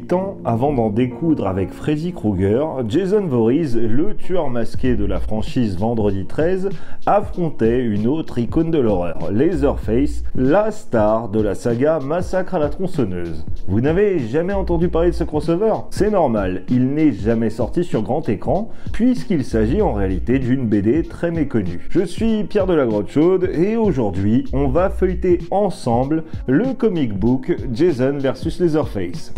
8 ans avant d'en découdre avec Freddy Krueger, Jason Voorhees, le tueur masqué de la franchise Vendredi 13, affrontait une autre icône de l'horreur, Leatherface, la star de la saga Massacre à la tronçonneuse. Vous n'avez jamais entendu parler de ce crossover? C'est normal, il n'est jamais sorti sur grand écran, puisqu'il s'agit en réalité d'une BD très méconnue. Je suis Pierre de la Grotte Chaude et aujourd'hui, on va feuilleter ensemble le comic book Jason vs Leatherface.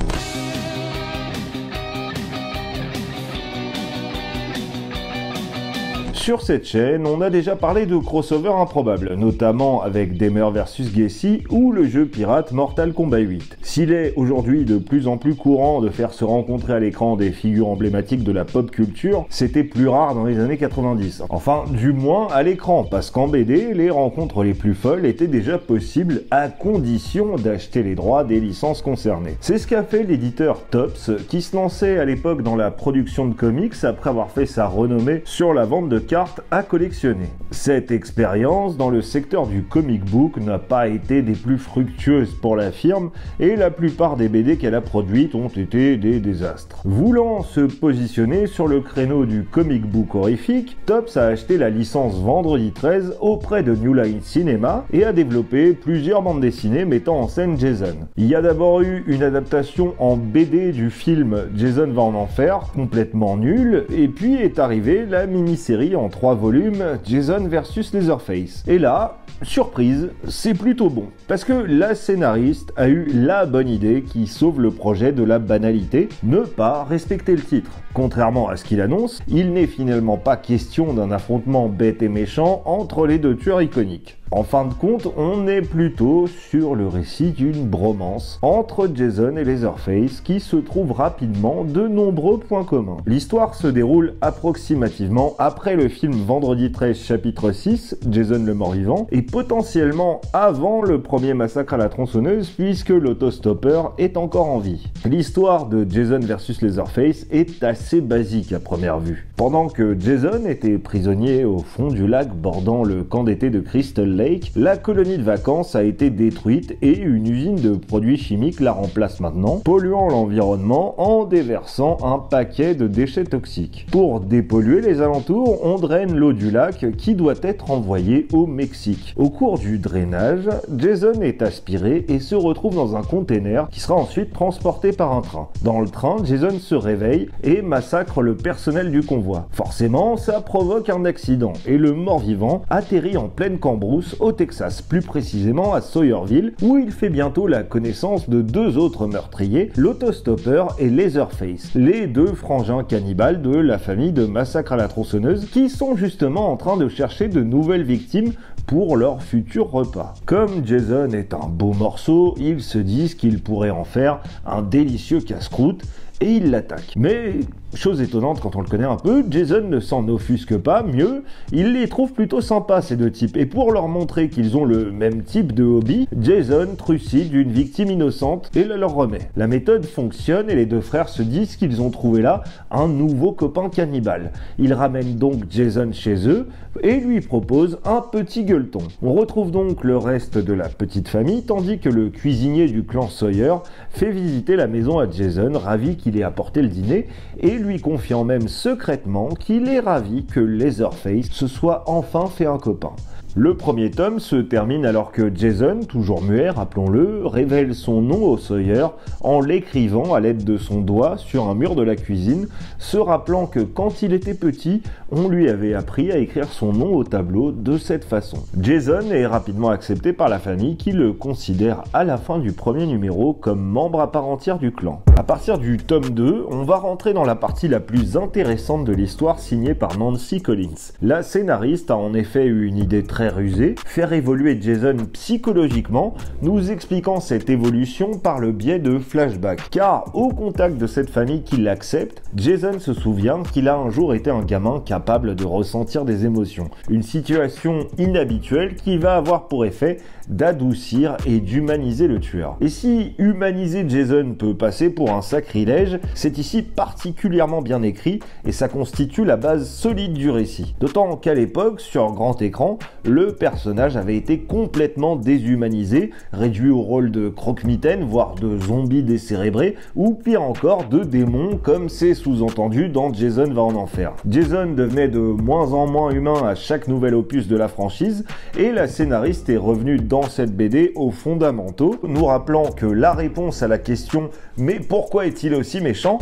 Sur cette chaîne, on a déjà parlé de crossovers improbables, notamment avec Dahmer vs Gacy ou le jeu pirate Mortal Kombat 8. S'il est aujourd'hui de plus en plus courant de faire se rencontrer à l'écran des figures emblématiques de la pop culture, c'était plus rare dans les années 90. Enfin, du moins à l'écran, parce qu'en BD, les rencontres les plus folles étaient déjà possibles à condition d'acheter les droits des licences concernées. C'est ce qu'a fait l'éditeur Topps, qui se lançait à l'époque dans la production de comics après avoir fait sa renommée sur la vente de cartes à collectionner. Cette expérience dans le secteur du comic book n'a pas été des plus fructueuses pour la firme et la plupart des BD qu'elle a produites ont été des désastres. Voulant se positionner sur le créneau du comic book horrifique, Topps a acheté la licence Vendredi 13 auprès de New Line Cinema et a développé plusieurs bandes dessinées mettant en scène Jason. Il y a d'abord eu une adaptation en BD du film Jason va en enfer, complètement nulle, et puis est arrivée la mini-série en 3 volumes Jason vs Leatherface. Et là, surprise, c'est plutôt bon. Parce que la scénariste a eu la bonne idée qui sauve le projet de la banalité, ne pas respecter le titre. Contrairement à ce qu'il annonce, il n'est finalement pas question d'un affrontement bête et méchant entre les deux tueurs iconiques. En fin de compte, on est plutôt sur le récit d'une bromance entre Jason et Leatherface qui se trouve rapidement de nombreux points communs. L'histoire se déroule approximativement après le film Vendredi 13 chapitre 6, Jason le mort-vivant, et potentiellement avant le premier massacre à la tronçonneuse puisque l'autostoppeur est encore en vie. L'histoire de Jason vs Leatherface est assez basique à première vue. Pendant que Jason était prisonnier au fond du lac bordant le camp d'été de Crystal Lake, la colonie de vacances a été détruite et une usine de produits chimiques la remplace maintenant, polluant l'environnement en déversant un paquet de déchets toxiques. Pour dépolluer les alentours, on draine l'eau du lac qui doit être envoyée au Mexique. Au cours du drainage, Jason est aspiré et se retrouve dans un container qui sera ensuite transporté par un train. Dans le train, Jason se réveille et massacre le personnel du convoi. Forcément, ça provoque un accident et le mort-vivant atterrit en pleine Cambrousse au Texas, plus précisément à Sawyerville, où il fait bientôt la connaissance de deux autres meurtriers, l'autostoppeur et Leatherface, les deux frangins cannibales de la famille de Massacre à la tronçonneuse, qui sont justement en train de chercher de nouvelles victimes pour leur futur repas. Comme Jason est un beau morceau, ils se disent qu'ils pourraient en faire un délicieux casse-croûte et ils l'attaquent. Mais chose étonnante quand on le connaît un peu, Jason ne s'en offusque pas, mieux, il les trouve plutôt sympas ces deux types, et pour leur montrer qu'ils ont le même type de hobby, Jason trucide une victime innocente et la leur remet. La méthode fonctionne et les deux frères se disent qu'ils ont trouvé là un nouveau copain cannibale. Ils ramènent donc Jason chez eux et lui proposent un petit gueuleton. On retrouve donc le reste de la petite famille, tandis que le cuisinier du clan Sawyer fait visiter la maison à Jason, ravi qu'il ait apporté le dîner, et lui confiant même secrètement qu'il est ravi que Leatherface se soit enfin fait un copain. Le premier tome se termine alors que Jason, toujours muet, rappelons-le, révèle son nom au Sawyer en l'écrivant à l'aide de son doigt sur un mur de la cuisine, se rappelant que quand il était petit, on lui avait appris à écrire son nom au tableau de cette façon. Jason est rapidement accepté par la famille qui le considère à la fin du premier numéro comme membre à part entière du clan. À partir du tome 2, on va rentrer dans la partie la plus intéressante de l'histoire signée par Nancy Collins. La scénariste a en effet eu une idée très rusée, faire évoluer Jason psychologiquement, nous expliquant cette évolution par le biais de flashbacks. Car au contact de cette famille qui l'accepte, Jason se souvient qu'il a un jour été un gamin capable de ressentir des émotions. Une situation inhabituelle qui va avoir pour effet d'adoucir et d'humaniser le tueur. Et si humaniser Jason peut passer pour un sacrilège, c'est ici particulièrement bien écrit et ça constitue la base solide du récit. D'autant qu'à l'époque, sur grand écran, le personnage avait été complètement déshumanisé, réduit au rôle de croque-mitaine, voire de zombie décérébré, ou pire encore de démon, comme c'est sous-entendu dans Jason va en enfer. Jason devenait de moins en moins humain à chaque nouvel opus de la franchise, et la scénariste est revenue dans cette BD aux fondamentaux, nous rappelant que la réponse à la question « Mais pourquoi est-il aussi méchant ?»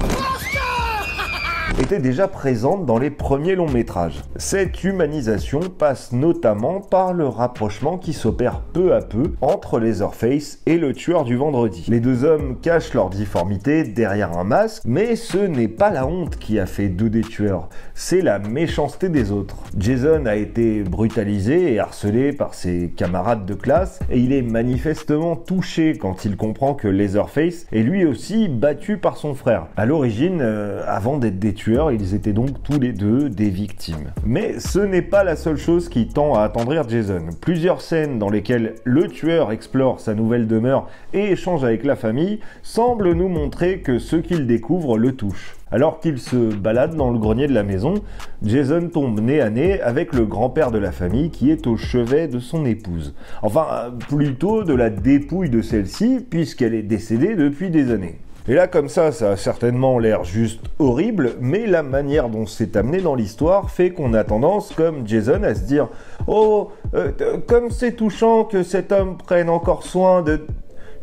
était déjà présente dans les premiers longs métrages. Cette humanisation passe notamment par le rapprochement qui s'opère peu à peu entre Leatherface et le tueur du vendredi. Les deux hommes cachent leur difformité derrière un masque, mais ce n'est pas la honte qui a fait d'eux des tueurs, c'est la méchanceté des autres. Jason a été brutalisé et harcelé par ses camarades de classe, et il est manifestement touché quand il comprend que Leatherface est lui aussi battu par son frère. À l'origine, avant d'être des tueurs, ils étaient donc tous les deux des victimes. Mais ce n'est pas la seule chose qui tend à attendrir Jason. Plusieurs scènes dans lesquelles le tueur explore sa nouvelle demeure et échange avec la famille semblent nous montrer que ce qu'il découvre le touche. Alors qu'il se balade dans le grenier de la maison, Jason tombe nez à nez avec le grand-père de la famille qui est au chevet de son épouse. Enfin, plutôt de la dépouille de celle-ci, puisqu'elle est décédée depuis des années. Et là, comme ça a certainement l'air juste horrible, mais la manière dont c'est amené dans l'histoire fait qu'on a tendance, comme Jason, à se dire « Oh, comme c'est touchant que cet homme prenne encore soin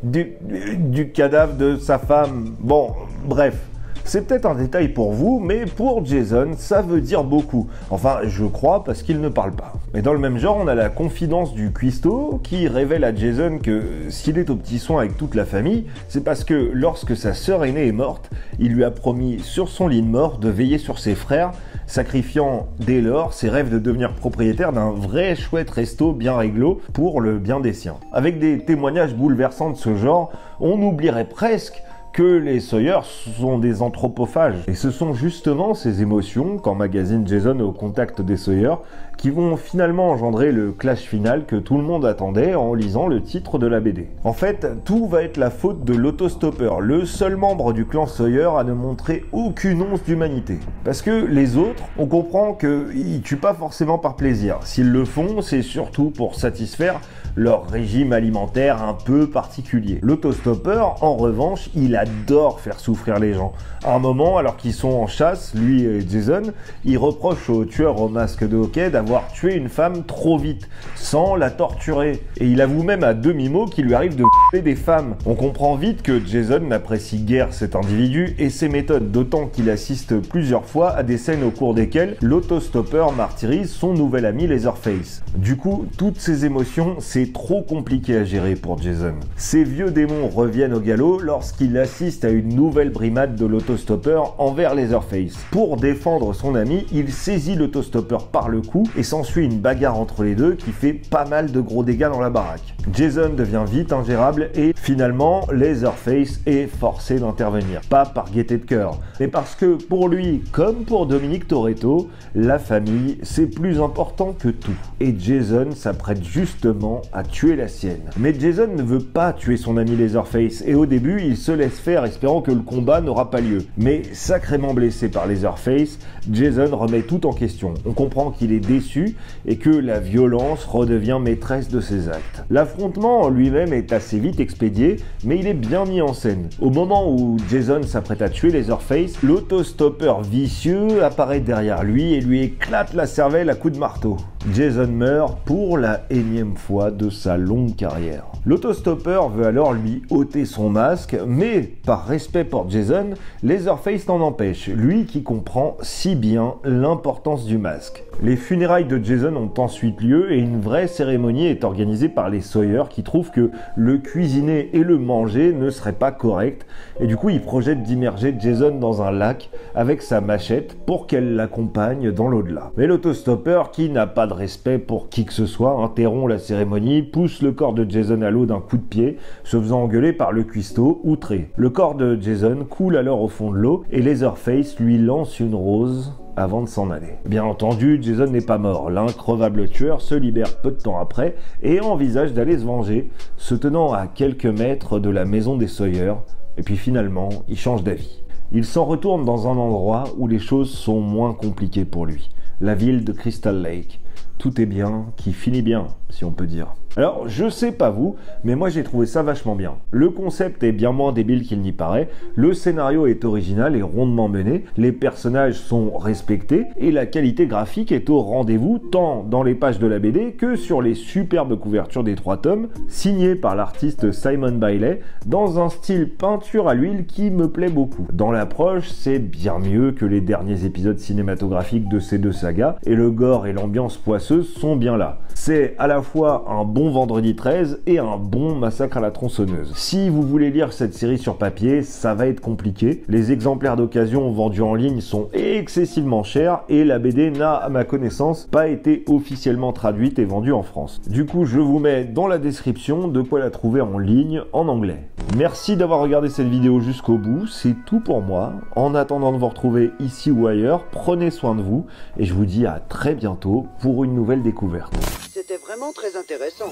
du cadavre de sa femme. » Bon, bref. C'est peut-être un détail pour vous, mais pour Jason, ça veut dire beaucoup. Enfin, je crois, parce qu'il ne parle pas. Mais dans le même genre, on a la confidence du cuistot qui révèle à Jason que s'il est aux petits soins avec toute la famille, c'est parce que lorsque sa sœur aînée est morte, il lui a promis sur son lit de mort de veiller sur ses frères, sacrifiant dès lors ses rêves de devenir propriétaire d'un vrai chouette resto bien réglo pour le bien des siens. Avec des témoignages bouleversants de ce genre, on oublierait presque que les Sawyer sont des anthropophages. Et ce sont justement ces émotions qu'emmagasine Jason au contact des Sawyer qui vont finalement engendrer le clash final que tout le monde attendait en lisant le titre de la BD. En fait, tout va être la faute de l'autostoppeur, le seul membre du clan Sawyer à ne montrer aucune once d'humanité. Parce que les autres, on comprend qu'ils tuent pas forcément par plaisir. S'ils le font, c'est surtout pour satisfaire leur régime alimentaire un peu particulier. L'autostoppeur, en revanche, il adore faire souffrir les gens. À un moment, alors qu'ils sont en chasse, lui et Jason, il reproche au tueur au masque de hockey d'avoir tué une femme trop vite, sans la torturer. Et il avoue même à demi-mot qu'il lui arrive de b***er des femmes. On comprend vite que Jason n'apprécie guère cet individu et ses méthodes, d'autant qu'il assiste plusieurs fois à des scènes au cours desquelles l'autostoppeur martyrise son nouvel ami Leatherface. Du coup, toutes ces émotions, c'est trop compliqué à gérer pour Jason. Ces vieux démons reviennent au galop lorsqu'il assiste à une nouvelle brimade de l'autostoppeur envers Leatherface. Pour défendre son ami, il saisit l'autostoppeur par le cou et s'ensuit une bagarre entre les deux qui fait pas mal de gros dégâts dans la baraque. Jason devient vite ingérable et finalement Leatherface est forcé d'intervenir. Pas par gaieté de cœur, mais parce que pour lui, comme pour Dominique Toretto, la famille c'est plus important que tout. Et Jason s'apprête justement à tuer la sienne. Mais Jason ne veut pas tuer son ami Leatherface et au début il se laisse faire espérant que le combat n'aura pas lieu. Mais sacrément blessé par Leatherface, Jason remet tout en question. On comprend qu'il est déçu et que la violence redevient maîtresse de ses actes. L'affrontement en lui-même est assez vite expédié, mais il est bien mis en scène. Au moment où Jason s'apprête à tuer Leatherface, l'autostoppeur vicieux apparaît derrière lui et lui éclate la cervelle à coups de marteau. Jason meurt pour la énième fois de sa longue carrière. L'autostoppeur veut alors lui ôter son masque, mais par respect pour Jason, Leatherface n'en empêche, lui qui comprend si bien l'importance du masque. Les funérailles de Jason ont ensuite lieu et une vraie cérémonie est organisée par les Sawyer qui trouvent que le cuisiner et le manger ne seraient pas corrects et du coup ils projettent d'immerger Jason dans un lac avec sa machette pour qu'elle l'accompagne dans l'au-delà. Mais l'autostoppeur, qui n'a pas de respect pour qui que ce soit, interrompt la cérémonie, pousse le corps de Jason à l'eau d'un coup de pied, se faisant engueuler par le cuistot outré. Le corps de Jason coule alors au fond de l'eau et Leatherface lui lance une rose avant de s'en aller. Bien entendu, Jason n'est pas mort. L'increvable tueur se libère peu de temps après et envisage d'aller se venger, se tenant à quelques mètres de la maison des Sawyer, et puis finalement, il change d'avis. Il s'en retourne dans un endroit où les choses sont moins compliquées pour lui, la ville de Crystal Lake. tout est bien qui finit bien, si on peut dire. Alors, je sais pas vous, mais moi j'ai trouvé ça vachement bien. Le concept est bien moins débile qu'il n'y paraît, le scénario est original et rondement mené, les personnages sont respectés et la qualité graphique est au rendez-vous tant dans les pages de la BD que sur les superbes couvertures des 3 tomes, signées par l'artiste Simon Bailey, dans un style peinture à l'huile qui me plaît beaucoup. Dans l'approche, c'est bien mieux que les derniers épisodes cinématographiques de ces 2 sagas, et le gore et l'ambiance poisseuse sont bien là. C'est à la fois un bon Vendredi 13 et un bon Massacre à la tronçonneuse. Si vous voulez lire cette série sur papier, ça va être compliqué. Les exemplaires d'occasion vendus en ligne sont excessivement chers et la BD n'a, à ma connaissance, pas été officiellement traduite et vendue en France. Du coup, je vous mets dans la description de quoi la trouver en ligne en anglais. Merci d'avoir regardé cette vidéo jusqu'au bout, c'est tout pour moi. En attendant de vous retrouver ici ou ailleurs, prenez soin de vous et je vous dis à très bientôt pour une nouvelle découverte. C'était vraiment très intéressant.